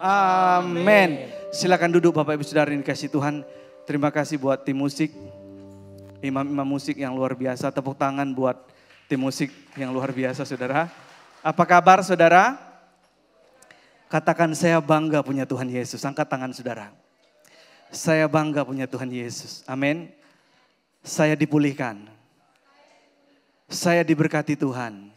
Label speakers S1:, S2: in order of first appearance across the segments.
S1: Amin. Silakan duduk Bapak Ibu Saudara yang dikasih Tuhan. Terima kasih buat tim musik, imam-imam musik yang luar biasa. Tepuk tangan buat tim musik yang luar biasa saudara. Apa kabar saudara? Katakan saya bangga punya Tuhan Yesus. Angkat tangan saudara. Saya bangga punya Tuhan Yesus. Amin. Saya dipulihkan. Saya diberkati Tuhan.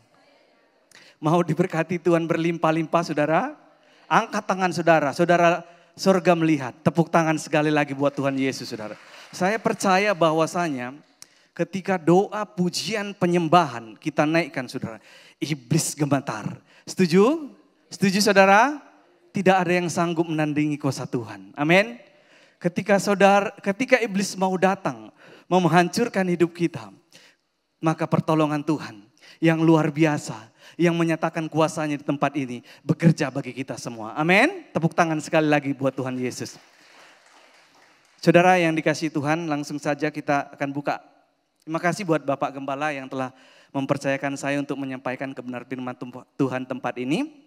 S1: Mau diberkati Tuhan berlimpah-limpah saudara? Angkat tangan saudara. Saudara surga melihat. Tepuk tangan sekali lagi buat Tuhan Yesus saudara. Saya percaya bahwasanya ketika doa pujian penyembahan kita naikkan saudara. Iblis gemetar. Setuju? Setuju saudara? Tidak ada yang sanggup menandingi kuasa Tuhan. Amin. Ketika iblis mau datang. Mau menghancurkan hidup kita. Maka pertolongan Tuhan yang luar biasa. Yang menyatakan kuasanya di tempat ini. Bekerja bagi kita semua. Amin. Tepuk tangan sekali lagi buat Tuhan Yesus. Saudara yang dikasihi Tuhan, langsung saja kita akan buka. Terima kasih buat Bapak Gembala yang telah mempercayakan saya untuk menyampaikan kebenaran firman Tuhan tempat ini.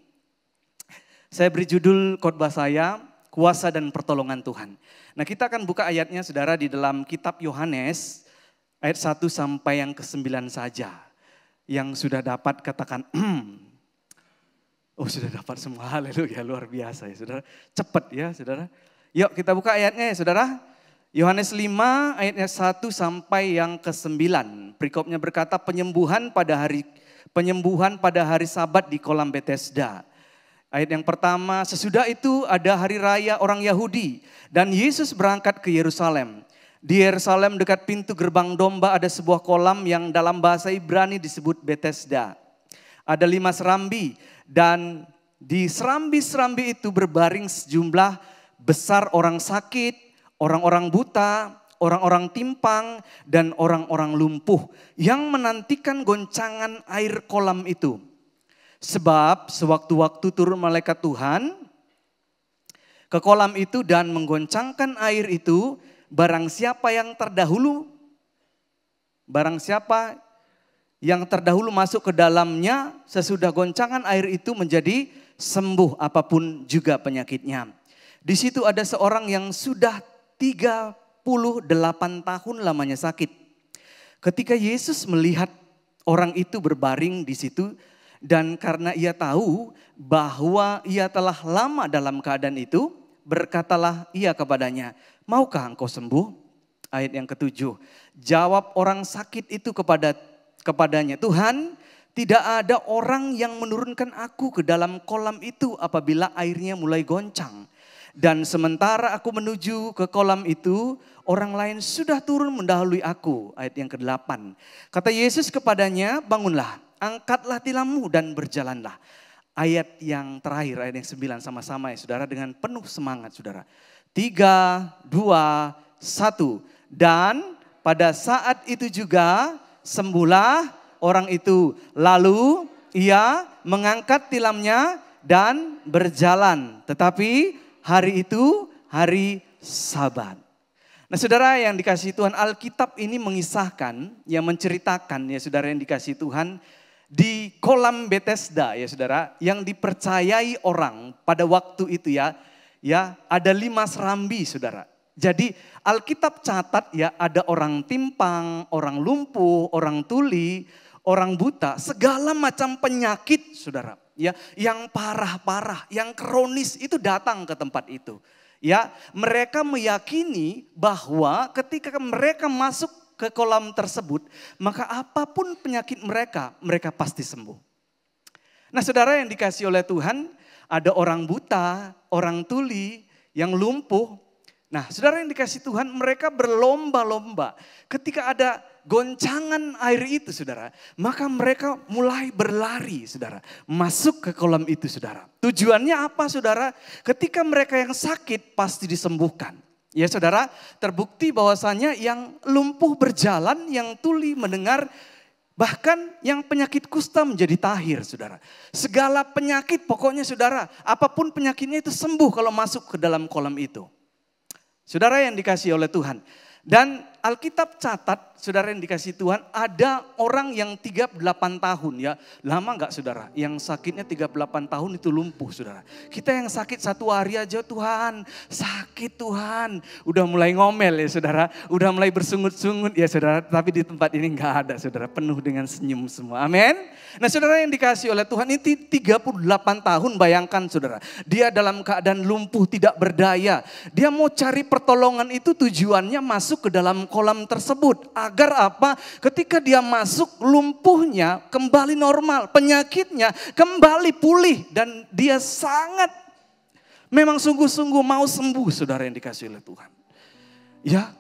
S1: Saya beri judul khotbah saya, Kuasa dan Pertolongan Tuhan. Nah kita akan buka ayatnya saudara di dalam kitab Yohanes, ayat 1 sampai yang ke-9 saja. Yang sudah dapat katakan, oh sudah dapat semua, haleluya luar biasa ya saudara. Cepat ya saudara. Yuk kita buka ayatnya ya saudara. Yohanes 5 ayatnya 1 sampai yang ke-9. Perikopnya berkata penyembuhan pada hari Sabat di kolam Betesda. Ayat yang pertama, sesudah itu ada hari raya orang Yahudi dan Yesus berangkat ke Yerusalem. Di Yerusalem dekat pintu gerbang domba ada sebuah kolam yang dalam bahasa Ibrani disebut Betesda. Ada 5 serambi dan di serambi-serambi itu berbaring sejumlah besar orang sakit, orang-orang buta, orang-orang timpang, dan orang-orang lumpuh yang menantikan goncangan air kolam itu. Sebab sewaktu-waktu turun malaikat Tuhan ke kolam itu dan menggoncangkan air itu, barang siapa yang terdahulu masuk ke dalamnya sesudah goncangan air itu menjadi sembuh apapun juga penyakitnya. Di situ ada seorang yang sudah 38 tahun lamanya sakit. Ketika Yesus melihat orang itu berbaring di situ dan karena ia tahu bahwa ia telah lama dalam keadaan itu, berkatalah ia kepadanya, maukah engkau sembuh? Ayat yang ke-7. Jawab orang sakit itu kepadanya, Tuhan, tidak ada orang yang menurunkan aku ke dalam kolam itu apabila airnya mulai goncang. Dan sementara aku menuju ke kolam itu, orang lain sudah turun mendahului aku. Ayat yang ke-8. Kata Yesus kepadanya, bangunlah, angkatlah tilammu dan berjalanlah. Ayat yang terakhir, ayat yang 9 sama-sama ya saudara dengan penuh semangat saudara. 3, 2, 1. Dan pada saat itu juga sembuhlah orang itu. Lalu ia mengangkat tilamnya dan berjalan. Tetapi hari itu hari Sabat. Nah saudara yang dikasihi Tuhan, Alkitab ini mengisahkan, yang menceritakan ya saudara yang dikasihi Tuhan, di kolam Betesda ya saudara, yang dipercayai orang pada waktu itu ya ada 5 serambi saudara. Jadi Alkitab catat ya ada orang timpang, orang lumpuh, orang tuli, orang buta, segala macam penyakit saudara. Ya, yang parah-parah, yang kronis itu datang ke tempat itu. Ya, mereka meyakini bahwa ketika mereka masuk ke kolam tersebut, maka apapun penyakit mereka, mereka pasti sembuh. Nah, saudara yang dikasihi oleh Tuhan, ada orang buta, orang tuli, yang lumpuh. Nah, saudara yang dikasihi Tuhan, mereka berlomba-lomba. Ketika ada goncangan air itu saudara, maka mereka mulai berlari saudara, masuk ke kolam itu saudara. Tujuannya apa saudara? Ketika mereka yang sakit pasti disembuhkan. Ya saudara, terbukti bahwasanya yang lumpuh berjalan, yang tuli mendengar, bahkan yang penyakit kusta menjadi tahir saudara. Segala penyakit pokoknya saudara, apapun penyakitnya itu sembuh kalau masuk ke dalam kolam itu. Saudara yang dikasihi oleh Tuhan. Dan Alkitab catat, saudara yang dikasih Tuhan, ada orang yang 38 tahun ya. Lama enggak saudara? Yang sakitnya 38 tahun itu lumpuh saudara. Kita yang sakit 1 hari aja, Tuhan sakit Tuhan. Udah mulai ngomel ya saudara. Udah mulai bersungut-sungut ya saudara. Tapi di tempat ini enggak ada saudara. Penuh dengan senyum semua. Amin. Nah saudara yang dikasih oleh Tuhan ini 38 tahun, bayangkan saudara. Dia dalam keadaan lumpuh, tidak berdaya. Dia mau cari pertolongan itu tujuannya masuk ke dalam kolam tersebut. Agar apa? Ketika dia masuk, lumpuhnya kembali normal. Penyakitnya kembali pulih. Dan dia sangat memang sungguh-sungguh mau sembuh saudara yang dikasih oleh Tuhan. Ya.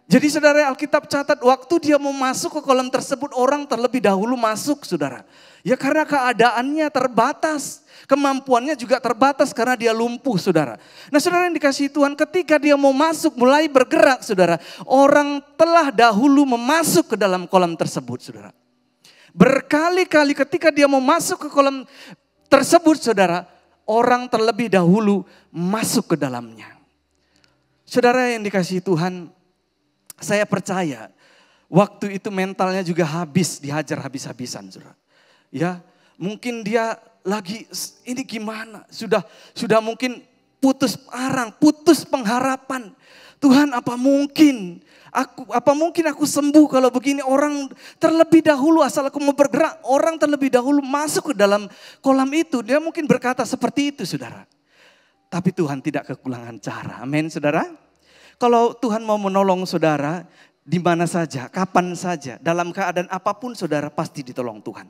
S1: Jadi saudara Alkitab catat waktu dia mau masuk ke kolam tersebut orang terlebih dahulu masuk saudara. Ya karena keadaannya terbatas. Kemampuannya juga terbatas karena dia lumpuh saudara. Nah saudara yang dikasihi Tuhan ketika dia mau masuk mulai bergerak saudara. Orang telah dahulu memasuk ke dalam kolam tersebut saudara. Berkali-kali ketika dia mau masuk ke kolam tersebut saudara. Orang terlebih dahulu masuk ke dalamnya. Saudara yang dikasihi Tuhan. Saya percaya waktu itu mentalnya juga habis, dihajar habis-habisan saudara. Ya, mungkin dia lagi ini gimana? Sudah mungkin putus arang, putus pengharapan. Tuhan apa mungkin aku sembuh kalau begini? Orang terlebih dahulu asal aku mau bergerak, orang terlebih dahulu masuk ke dalam kolam itu. Dia mungkin berkata seperti itu saudara. Tapi Tuhan tidak kekurangan cara. Amin saudara. Kalau Tuhan mau menolong saudara, di mana saja, kapan saja, dalam keadaan apapun saudara pasti ditolong Tuhan.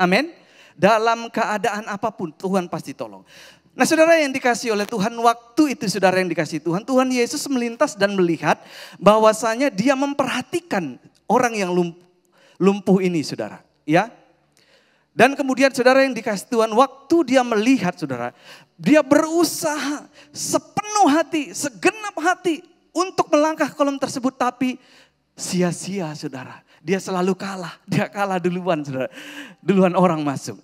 S1: Amin. Dalam keadaan apapun Tuhan pasti tolong. Nah saudara yang dikasih oleh Tuhan, waktu itu saudara yang dikasih Tuhan, Tuhan Yesus melintas dan melihat bahwasanya dia memperhatikan orang yang lumpuh ini saudara. Ya. Dan kemudian saudara yang dikasih Tuhan, waktu dia melihat saudara, dia berusaha sepenuh hati, segenap hati untuk melangkah kolam tersebut, tapi sia-sia saudara. Dia selalu kalah, dia kalah duluan saudara. Duluan orang masuk.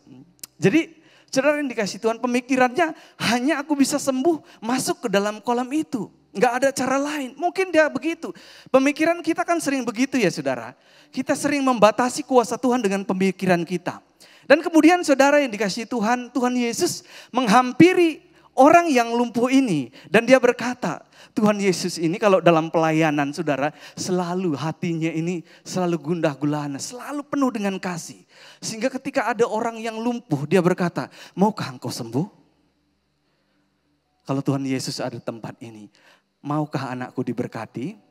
S1: Jadi saudara yang dikasih Tuhan, pemikirannya hanya aku bisa sembuh masuk ke dalam kolam itu. Enggak ada cara lain, mungkin dia begitu. Pemikiran kita kan sering begitu ya saudara. Kita sering membatasi kuasa Tuhan dengan pemikiran kita. Dan kemudian saudara yang dikasih Tuhan, Tuhan Yesus menghampiri orang yang lumpuh ini. Dan dia berkata, Tuhan Yesus ini kalau dalam pelayanan saudara, selalu hatinya ini selalu gundah gulana, selalu penuh dengan kasih. Sehingga ketika ada orang yang lumpuh, dia berkata, maukah engkau sembuh? Kalau Tuhan Yesus ada di tempat ini, maukah anakku diberkati?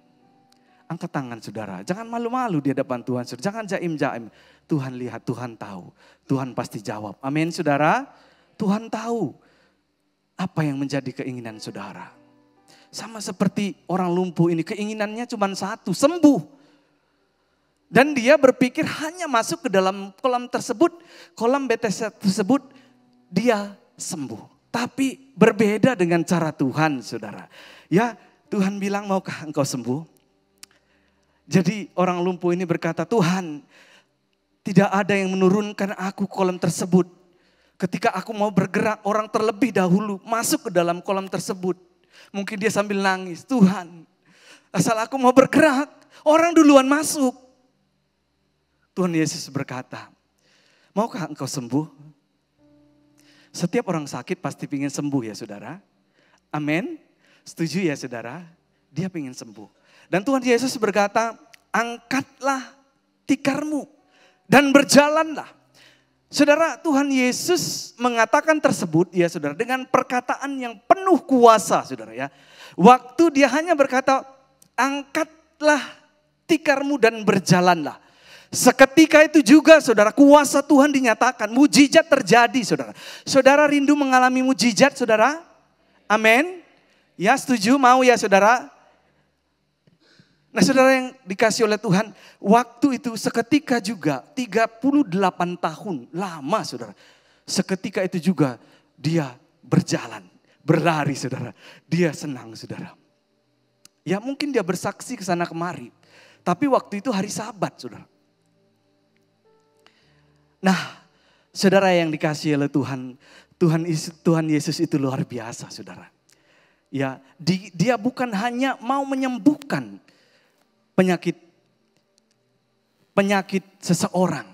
S1: Angkat tangan saudara, jangan malu-malu di hadapan Tuhan, jangan jaim-jaim. Tuhan lihat, Tuhan tahu, Tuhan pasti jawab. Amin saudara, Tuhan tahu apa yang menjadi keinginan saudara. Sama seperti orang lumpuh ini, keinginannya cuma satu, sembuh. Dan dia berpikir hanya masuk ke dalam kolam tersebut, kolam Betesda tersebut, dia sembuh. Tapi berbeda dengan cara Tuhan saudara. Ya Tuhan bilang maukah engkau sembuh? Jadi orang lumpuh ini berkata, Tuhan tidak ada yang menurunkan aku kolam tersebut. Ketika aku mau bergerak, orang terlebih dahulu masuk ke dalam kolam tersebut. Mungkin dia sambil nangis, Tuhan asal aku mau bergerak, orang duluan masuk. Tuhan Yesus berkata, maukah engkau sembuh? Setiap orang sakit pasti ingin sembuh ya saudara. Amin. Setuju ya saudara? Dia ingin sembuh. Dan Tuhan Yesus berkata, angkatlah tikarmu dan berjalanlah. Saudara, Tuhan Yesus mengatakan tersebut ya saudara dengan perkataan yang penuh kuasa saudara ya. Waktu dia hanya berkata, angkatlah tikarmu dan berjalanlah. Seketika itu juga saudara kuasa Tuhan dinyatakan, mujizat terjadi saudara. Saudara rindu mengalami mujizat saudara? Amin. Ya setuju, mau ya saudara? Nah saudara yang dikasih oleh Tuhan, waktu itu seketika juga 38 tahun, lama saudara. Seketika itu juga dia berjalan, berlari saudara. Dia senang saudara. Ya mungkin dia bersaksi ke sana kemari. Tapi waktu itu hari Sabat saudara. Nah saudara yang dikasih oleh Tuhan, Tuhan Yesus itu luar biasa saudara. Ya dia bukan hanya mau menyembuhkan penyakit seseorang.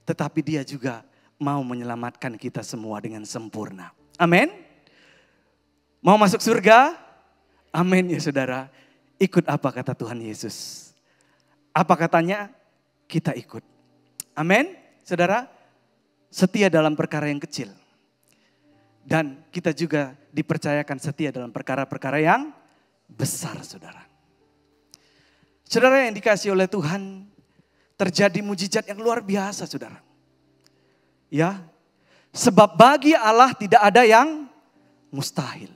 S1: Tetapi dia juga mau menyelamatkan kita semua dengan sempurna. Amin. Mau masuk surga? Amin ya saudara. Ikut apa kata Tuhan Yesus? Apa katanya? Kita ikut. Amin. Saudara, setia dalam perkara yang kecil. Dan kita juga dipercayakan setia dalam perkara-perkara yang besar, saudara. Saudara yang dikasihi oleh Tuhan, terjadi mujizat yang luar biasa, saudara. Ya, sebab bagi Allah tidak ada yang mustahil.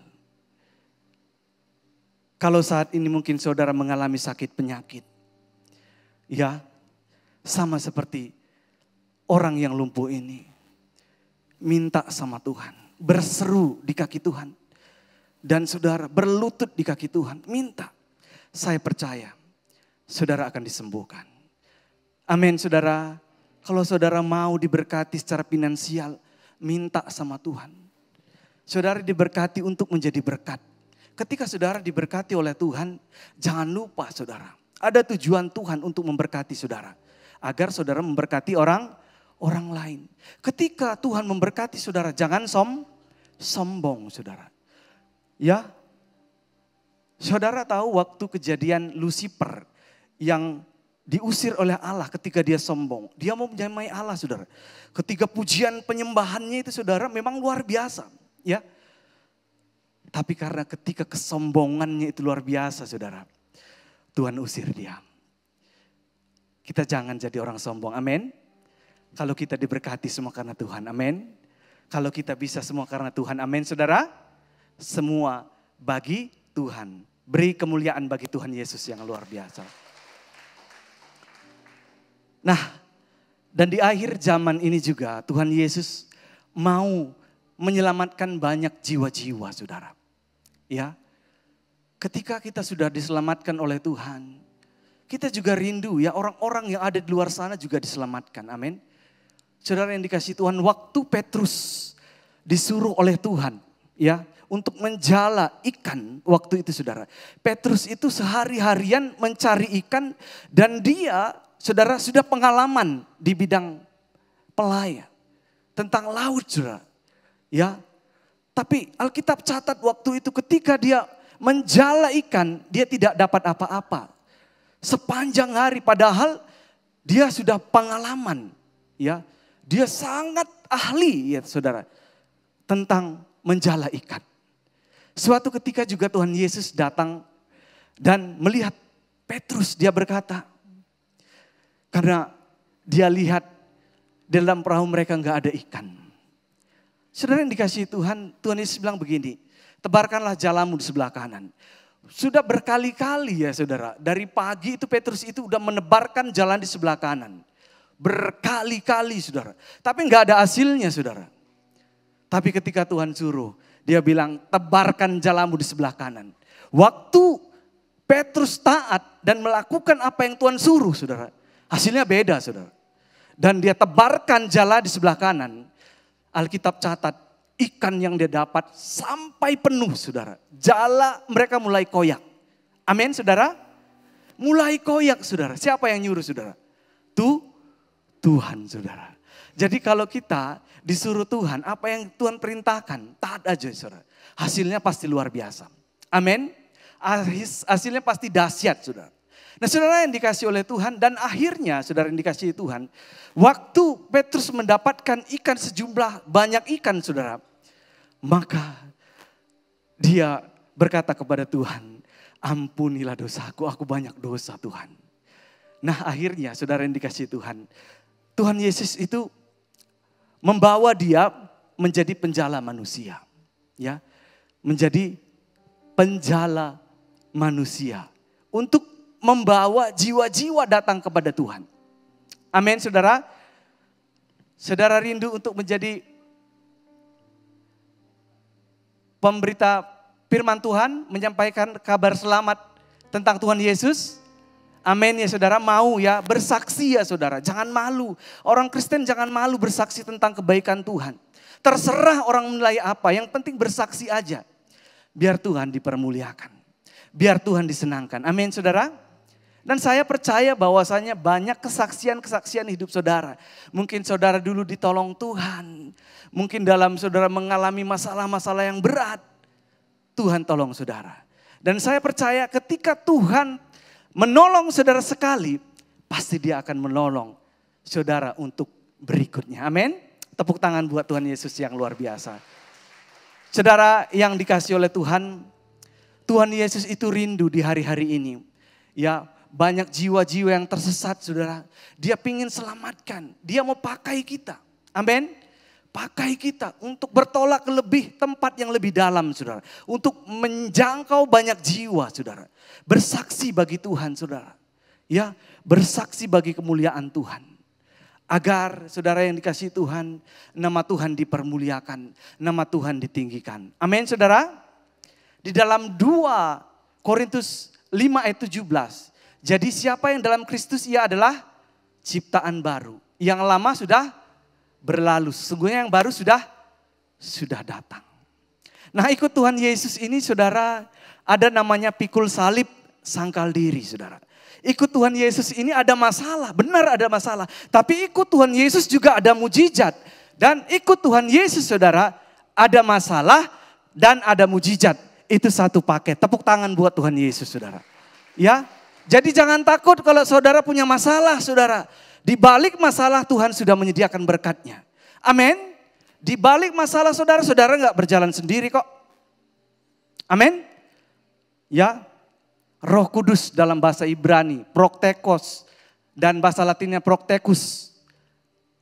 S1: Kalau saat ini mungkin saudara mengalami sakit penyakit, ya, sama seperti orang yang lumpuh ini, minta sama Tuhan, berseru di kaki Tuhan. Dan saudara berlutut di kaki Tuhan, minta. Saya percaya saudara akan disembuhkan. Amin saudara. Kalau saudara mau diberkati secara finansial, minta sama Tuhan. Saudara diberkati untuk menjadi berkat. Ketika saudara diberkati oleh Tuhan, jangan lupa saudara. Ada tujuan Tuhan untuk memberkati saudara. Agar saudara memberkati orang lain. Ketika Tuhan memberkati saudara, jangan sombong saudara. Ya, saudara tahu waktu kejadian Lucifer yang diusir oleh Allah ketika dia sombong. Dia mau menyamai Allah saudara. Ketika pujian penyembahannya itu saudara memang luar biasa. Ya, tapi karena ketika kesombongannya itu luar biasa saudara. Tuhan usir dia. Kita jangan jadi orang sombong, amin. Kalau kita diberkati semua karena Tuhan, amin. Kalau kita bisa semua karena Tuhan, amin saudara. Semua bagi Tuhan. Beri kemuliaan bagi Tuhan Yesus yang luar biasa. Nah, dan di akhir zaman ini juga Tuhan Yesus mau menyelamatkan banyak jiwa-jiwa saudara. Ya, ketika kita sudah diselamatkan oleh Tuhan, kita juga rindu ya orang-orang yang ada di luar sana juga diselamatkan. Amin. Saudara yang dikasihi Tuhan, waktu Petrus disuruh oleh Tuhan ya untuk menjala ikan waktu itu saudara. Petrus itu sehari-harian mencari ikan dan dia saudara sudah pengalaman di bidang pelayan tentang laut saudara. Ya. Tapi Alkitab catat waktu itu ketika dia menjala ikan, dia tidak dapat apa-apa. Sepanjang hari padahal dia sudah pengalaman ya. Dia sangat ahli ya saudara tentang menjala ikan. Suatu ketika juga Tuhan Yesus datang dan melihat Petrus, dia berkata, karena dia lihat dalam perahu mereka enggak ada ikan. Saudara yang dikasihi Tuhan, Tuhan Yesus bilang begini, tebarkanlah jalamu di sebelah kanan. Sudah berkali-kali ya saudara, dari pagi itu Petrus itu udah menebarkan jalan di sebelah kanan. Berkali-kali saudara, tapi enggak ada hasilnya saudara. Tapi ketika Tuhan suruh, dia bilang tebarkan jalamu di sebelah kanan. Waktu Petrus taat dan melakukan apa yang Tuhan suruh saudara, hasilnya beda saudara. Dan dia tebarkan jala di sebelah kanan. Alkitab catat ikan yang dia dapat sampai penuh saudara. Jala mereka mulai koyak. Amin saudara. Mulai koyak saudara. Siapa yang nyuruh saudara? Tuhan saudara. Jadi kalau kita disuruh Tuhan, apa yang Tuhan perintahkan, taat aja saudara. Hasilnya pasti luar biasa. Amin. Hasilnya pasti dahsyat saudara. Nah saudara yang dikasihi oleh Tuhan dan akhirnya saudara yang dikasihi Tuhan. Waktu Petrus mendapatkan ikan sejumlah banyak ikan saudara. Maka dia berkata kepada Tuhan, ampunilah dosaku, aku banyak dosa Tuhan. Nah akhirnya saudara yang dikasihi Tuhan. Tuhan Yesus itu membawa dia menjadi penjala manusia. Ya, menjadi penjala manusia. Untuk membawa jiwa-jiwa datang kepada Tuhan. Amin saudara. Saudara rindu untuk menjadi pemberita firman Tuhan, menyampaikan kabar selamat tentang Tuhan Yesus. Amin ya saudara, mau ya bersaksi ya saudara, jangan malu. Orang Kristen jangan malu bersaksi tentang kebaikan Tuhan. Terserah orang menilai apa, yang penting bersaksi aja. Biar Tuhan dipermuliakan, biar Tuhan disenangkan. Amin saudara. Dan saya percaya bahwasanya banyak kesaksian-kesaksian hidup saudara. Mungkin saudara dulu ditolong Tuhan. Mungkin dalam saudara mengalami masalah-masalah yang berat. Tuhan tolong saudara. Dan saya percaya ketika Tuhan menolong saudara sekali, pasti dia akan menolong saudara untuk berikutnya. Amin. Tepuk tangan buat Tuhan Yesus yang luar biasa. Saudara yang dikasihi oleh Tuhan, Tuhan Yesus itu rindu di hari-hari ini. Ya, banyak jiwa-jiwa yang tersesat, saudara. Dia ingin selamatkan. Dia mau pakai kita. Amin. Pakai kita untuk bertolak ke tempat yang lebih dalam, saudara. Untuk menjangkau banyak jiwa, saudara. Bersaksi bagi Tuhan, saudara. Ya, bersaksi bagi kemuliaan Tuhan. Agar saudara yang dikasihi Tuhan, nama Tuhan dipermuliakan, nama Tuhan ditinggikan. Amin, saudara. Di dalam 2 Korintus 5 ayat 17. Jadi siapa yang dalam Kristus ia adalah ciptaan baru. Yang lama sudah berlalu. Sesungguhnya yang baru sudah datang. Nah, ikut Tuhan Yesus ini saudara, ada namanya pikul salib, sangkal diri saudara. Ikut Tuhan Yesus ini ada masalah, benar ada masalah. Tapi ikut Tuhan Yesus juga ada mujizat. Dan ikut Tuhan Yesus saudara, ada masalah dan ada mujizat. Itu satu paket. Tepuk tangan buat Tuhan Yesus saudara. Ya, jadi jangan takut kalau saudara punya masalah saudara. Di balik masalah Tuhan sudah menyediakan berkatnya. Amin. Di balik masalah saudara nggak berjalan sendiri kok. Amin. Ya, Roh Kudus dalam bahasa Ibrani, proktekos, dan bahasa Latinnya proktekus.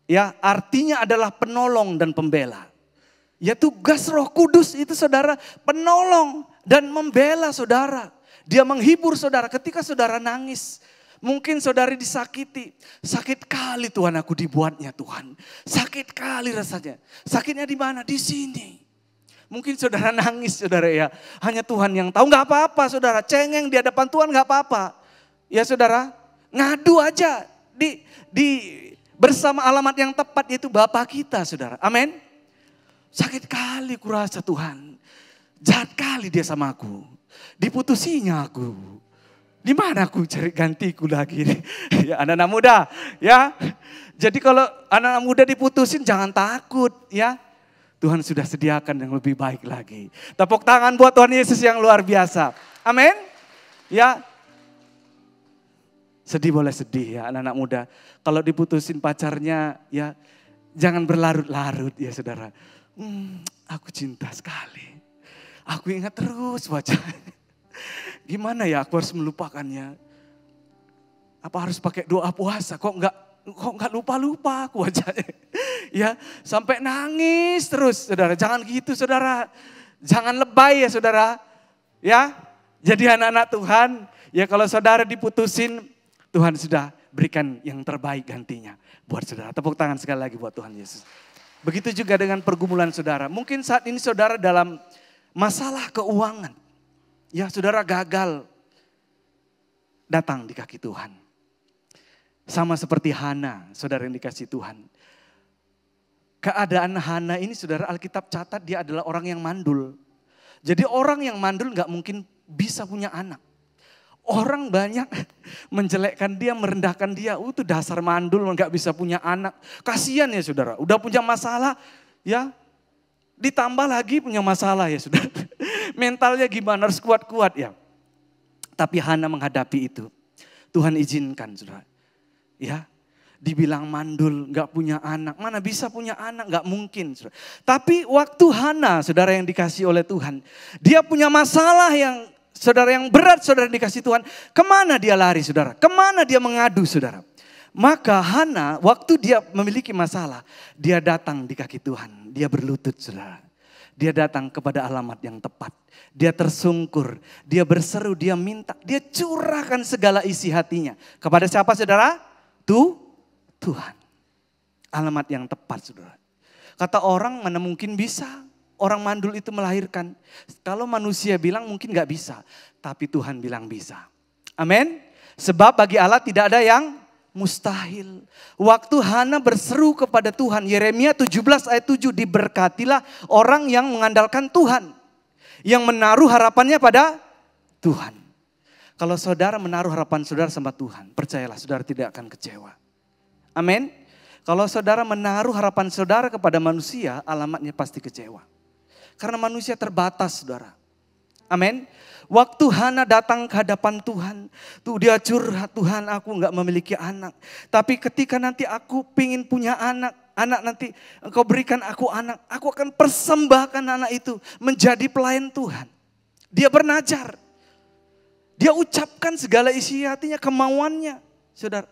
S1: Ya, artinya adalah penolong dan pembela. Ya, tugas Roh Kudus itu saudara penolong dan membela saudara. Dia menghibur saudara ketika saudara nangis. Mungkin saudari disakiti. Sakit kali Tuhan aku dibuatnya Tuhan. Sakit kali rasanya. Sakitnya di mana? Di sini. Mungkin saudara nangis saudara ya. Hanya Tuhan yang tahu. Gak apa-apa saudara. Cengeng di hadapan Tuhan gak apa-apa. Ya saudara. Ngadu aja. Bersama alamat yang tepat yaitu Bapa kita saudara. Amin. Sakit kali kurasa Tuhan. Jahat kali dia sama aku. Diputusinya aku. Di mana aku cari gantiku lagi? Ya anak-anak muda ya. Jadi kalau anak-anak muda diputusin jangan takut ya. Tuhan sudah sediakan yang lebih baik lagi. Tepuk tangan buat Tuhan Yesus yang luar biasa. Amin. Ya. Sedih boleh sedih ya anak-anak muda. Kalau diputusin pacarnya ya jangan berlarut-larut ya saudara. Aku cinta sekali. Aku ingat terus wajahnya. Gimana ya aku harus melupakannya? Apa harus pakai doa puasa? Kok enggak lupa-lupa aku wajahnya. Ya, sampai nangis terus saudara. Jangan gitu saudara. Jangan lebay ya saudara. Ya, jadi anak-anak Tuhan. Ya kalau saudara diputusin, Tuhan sudah berikan yang terbaik gantinya buat saudara. Tepuk tangan sekali lagi buat Tuhan Yesus. Begitu juga dengan pergumulan saudara. Mungkin saat ini saudara dalam masalah keuangan. Ya saudara gagal datang di kaki Tuhan. Sama seperti Hana, saudara yang dikasih Tuhan. Keadaan Hana ini saudara Alkitab catat dia adalah orang yang mandul. Jadi orang yang mandul gak mungkin bisa punya anak. Orang banyak menjelekkan dia, merendahkan dia. Itu dasar mandul gak bisa punya anak. Kasian ya saudara, udah punya masalah ya. Ditambah lagi punya masalah ya saudara. Mentalnya gimana, harus kuat-kuat ya. Tapi Hana menghadapi itu. Tuhan izinkan saudara. Ya, dibilang mandul, gak punya anak. Mana bisa punya anak, gak mungkin saudara. Tapi waktu Hana saudara yang dikasih oleh Tuhan. Dia punya masalah yang saudara yang berat saudara yang dikasih Tuhan. Kemana dia lari saudara? Kemana dia mengadu saudara? Maka Hana waktu dia memiliki masalah. Dia datang di kaki Tuhan. Dia berlutut saudara. Dia datang kepada alamat yang tepat. Dia tersungkur, dia berseru, dia minta. Dia curahkan segala isi hatinya. Kepada siapa saudara? Tuhan. Alamat yang tepat saudara. Kata orang mana mungkin bisa orang mandul itu melahirkan. Kalau manusia bilang mungkin gak bisa. Tapi Tuhan bilang bisa. Amin. Sebab bagi Allah tidak ada yang mustahil. Waktu Hana berseru kepada Tuhan, Yeremia 17 ayat 7, diberkatilah orang yang mengandalkan Tuhan. Yang menaruh harapannya pada Tuhan. Kalau saudara menaruh harapan saudara sama Tuhan, percayalah saudara tidak akan kecewa. Amin. Kalau saudara menaruh harapan saudara kepada manusia, alamatnya pasti kecewa. Karena manusia terbatas, saudara. Amin. Waktu Hana datang ke hadapan Tuhan, tuh dia curhat, Tuhan aku enggak memiliki anak. Tapi ketika nanti aku pingin punya anak nanti engkau berikan aku anak, aku akan persembahkan anak itu menjadi pelayan Tuhan. Dia bernajar. Dia ucapkan segala isi hatinya, kemauannya, saudara.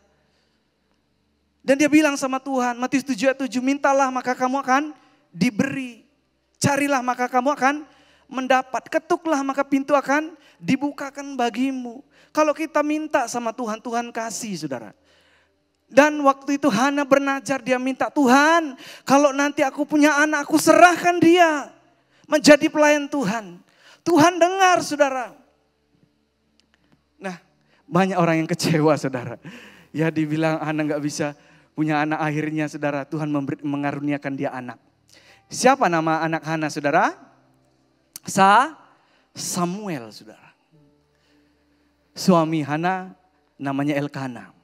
S1: Dan dia bilang sama Tuhan, Matius 7:7, mintalah maka kamu akan diberi. Carilah maka kamu akan mendapat, ketuklah maka pintu akan dibukakan bagimu. Kalau kita minta sama Tuhan, Tuhan kasih, saudara. Dan waktu itu Hana bernajar, dia minta, Tuhan kalau nanti aku punya anak, aku serahkan dia menjadi pelayan Tuhan. Tuhan dengar, saudara. Nah, banyak orang yang kecewa, saudara. Ya dibilang Hana gak bisa punya anak, akhirnya saudara Tuhan mengaruniakan dia anak. Siapa nama anak Hana, saudara? Samuel, saudara. Suami Hana namanya Elkana.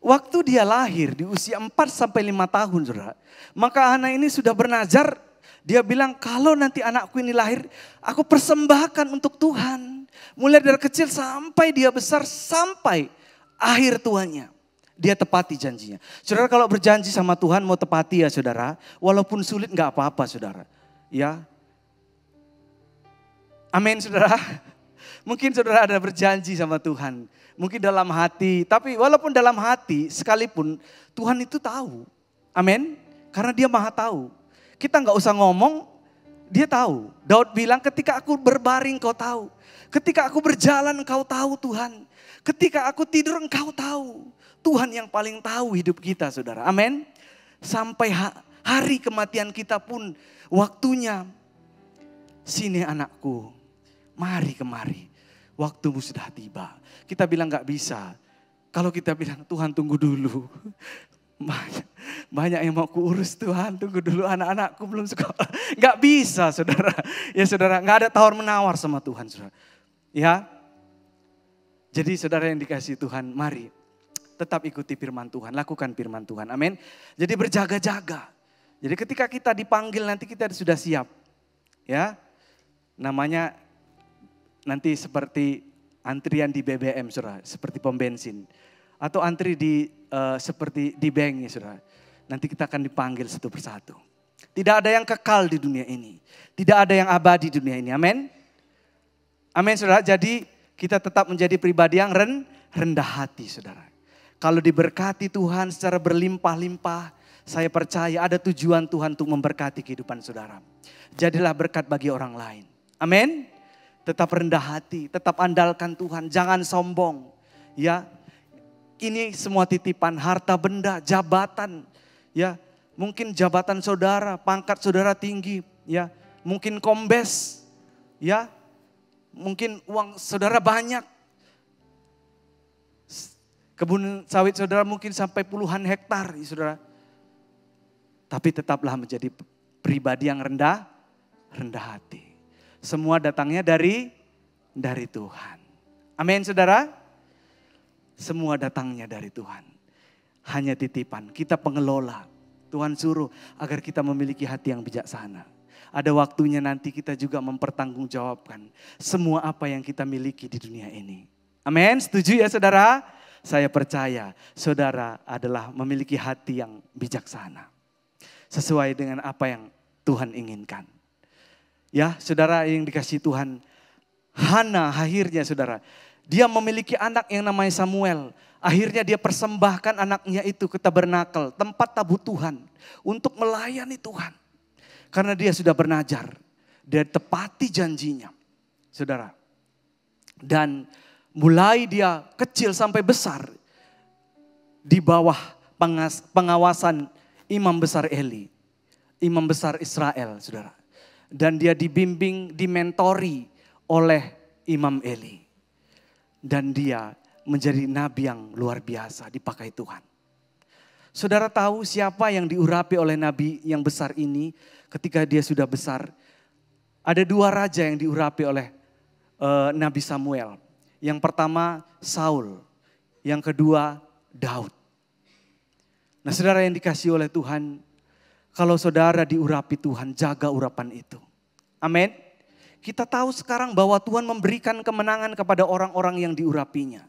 S1: Waktu dia lahir di usia 4-5 tahun, saudara. Maka Hana ini sudah bernazar. Dia bilang kalau nanti anakku ini lahir, aku persembahkan untuk Tuhan. Mulai dari kecil sampai dia besar, sampai akhir tuanya. Dia tepati janjinya. Saudara kalau berjanji sama Tuhan mau tepati ya saudara. Walaupun sulit gak apa-apa saudara. Ya. Amin saudara. Mungkin saudara ada berjanji sama Tuhan. Mungkin dalam hati. Tapi walaupun dalam hati sekalipun Tuhan itu tahu. Amin. Karena dia maha tahu. Kita gak usah ngomong. Dia tahu. Daud bilang ketika aku berbaring kau tahu. Ketika aku berjalan engkau tahu Tuhan. Ketika aku tidur engkau tahu. Tuhan yang paling tahu hidup kita saudara. Amin. Sampai hari kematian kita pun waktunya. Sini anakku. Mari kemari. Waktumu sudah tiba. Kita bilang gak bisa. Kalau kita bilang Tuhan tunggu dulu. Banyak yang mau kuurus Tuhan. Tunggu dulu anak-anakku belum sekolah. Gak bisa saudara. Ya saudara gak ada tawar menawar sama Tuhan saudara. Ya. Jadi saudara yang dikasihi Tuhan mari. Tetap ikuti firman Tuhan. Lakukan firman Tuhan. Amin. Jadi berjaga-jaga. Jadi ketika kita dipanggil nanti kita sudah siap. Ya. Namanya nanti seperti antrian di BBM saudara. Seperti pom bensin. Atau antri di seperti di bank ya saudara. Nanti kita akan dipanggil satu persatu. Tidak ada yang kekal di dunia ini. Tidak ada yang abadi di dunia ini. Amin. Amin saudara. Jadi kita tetap menjadi pribadi yang rendah hati saudara. Kalau diberkati Tuhan secara berlimpah-limpah. Saya percaya ada tujuan Tuhan untuk memberkati kehidupan saudara. Jadilah berkat bagi orang lain. Amin. Tetap rendah hati. Tetap andalkan Tuhan. Jangan sombong. Ya. Ini semua titipan harta benda, jabatan. Ya. Mungkin jabatan saudara, pangkat saudara tinggi. Ya. Mungkin kombes. Ya. Mungkin uang saudara banyak. Kebun sawit saudara mungkin sampai puluhan hektar ya saudara. Tapi tetaplah menjadi pribadi yang rendah hati. Semua datangnya dari Tuhan. Amin saudara. Semua datangnya dari Tuhan. Hanya titipan, kita pengelola. Tuhan suruh agar kita memiliki hati yang bijaksana. Ada waktunya nanti kita juga mempertanggungjawabkan semua apa yang kita miliki di dunia ini. Amin, setuju ya saudara? Saya percaya saudara adalah memiliki hati yang bijaksana. Sesuai dengan apa yang Tuhan inginkan. Ya saudara yang dikasihi Tuhan. Hana akhirnya saudara. Dia memiliki anak yang namanya Samuel. Akhirnya dia persembahkan anaknya itu ke tabernakel. Tempat tabut Tuhan. Untuk melayani Tuhan. Karena dia sudah bernajar. Dia tepati janjinya. Saudara. Dan mulai dia kecil sampai besar. Di bawah pengawasan imam besar Eli. Imam besar Israel saudara. Dan dia dibimbing, dimentori oleh Imam Eli. Dan dia menjadi nabi yang luar biasa dipakai Tuhan. Saudara tahu siapa yang diurapi oleh nabi yang besar ini ketika dia sudah besar? Ada 2 raja yang diurapi oleh Nabi Samuel. Yang pertama Saul, yang kedua Daud. Nah saudara yang dikasihi oleh Tuhan, kalau saudara diurapi Tuhan, jaga urapan itu. Amin. Kita tahu sekarang bahwa Tuhan memberikan kemenangan kepada orang-orang yang diurapinya.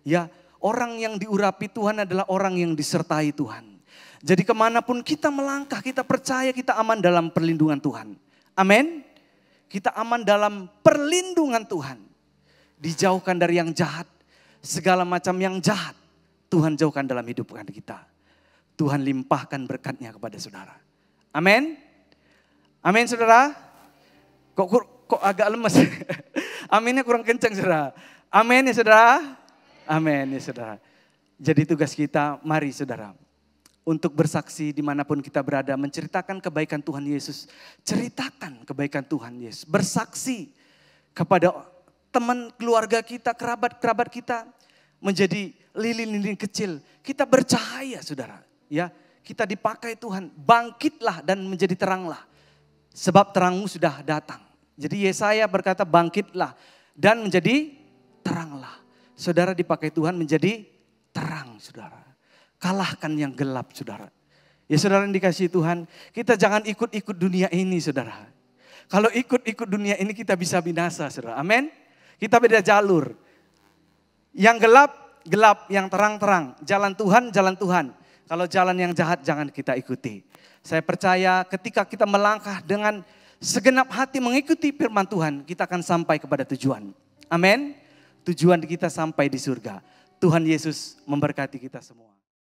S1: Ya, orang yang diurapi Tuhan adalah orang yang disertai Tuhan. Jadi kemanapun kita melangkah, kita percaya kita aman dalam perlindungan Tuhan. Amin. Kita aman dalam perlindungan Tuhan. Dijauhkan dari yang jahat. Segala macam yang jahat Tuhan jauhkan dalam hidup kita. Tuhan limpahkan berkat-Nya kepada saudara. Amin. Amin saudara. Kok agak lemes. Aminnya kurang kencang saudara. Amin ya saudara. Amin ya saudara. Jadi tugas kita, mari saudara. Untuk bersaksi dimanapun kita berada. Menceritakan kebaikan Tuhan Yesus. Ceritakan kebaikan Tuhan Yesus. Bersaksi kepada teman keluarga kita, kerabat-kerabat kita. Menjadi lilin-lilin kecil. Kita bercahaya saudara. Ya, kita dipakai Tuhan. Bangkitlah dan menjadi teranglah. Sebab terangmu sudah datang. Jadi Yesaya berkata bangkitlah dan menjadi teranglah. Saudara dipakai Tuhan menjadi terang saudara. Kalahkan yang gelap saudara. Ya saudara yang dikasihi Tuhan, kita jangan ikut-ikut dunia ini saudara. Kalau ikut-ikut dunia ini kita bisa binasa saudara. Amin. Kita beda jalur. Yang gelap, gelap. Yang terang, terang. Jalan Tuhan, jalan Tuhan. Kalau jalan yang jahat jangan kita ikuti. Saya percaya ketika kita melangkah dengan segenap hati mengikuti firman Tuhan, kita akan sampai kepada tujuan. Amin. Tujuan kita sampai di surga. Tuhan Yesus memberkati kita semua.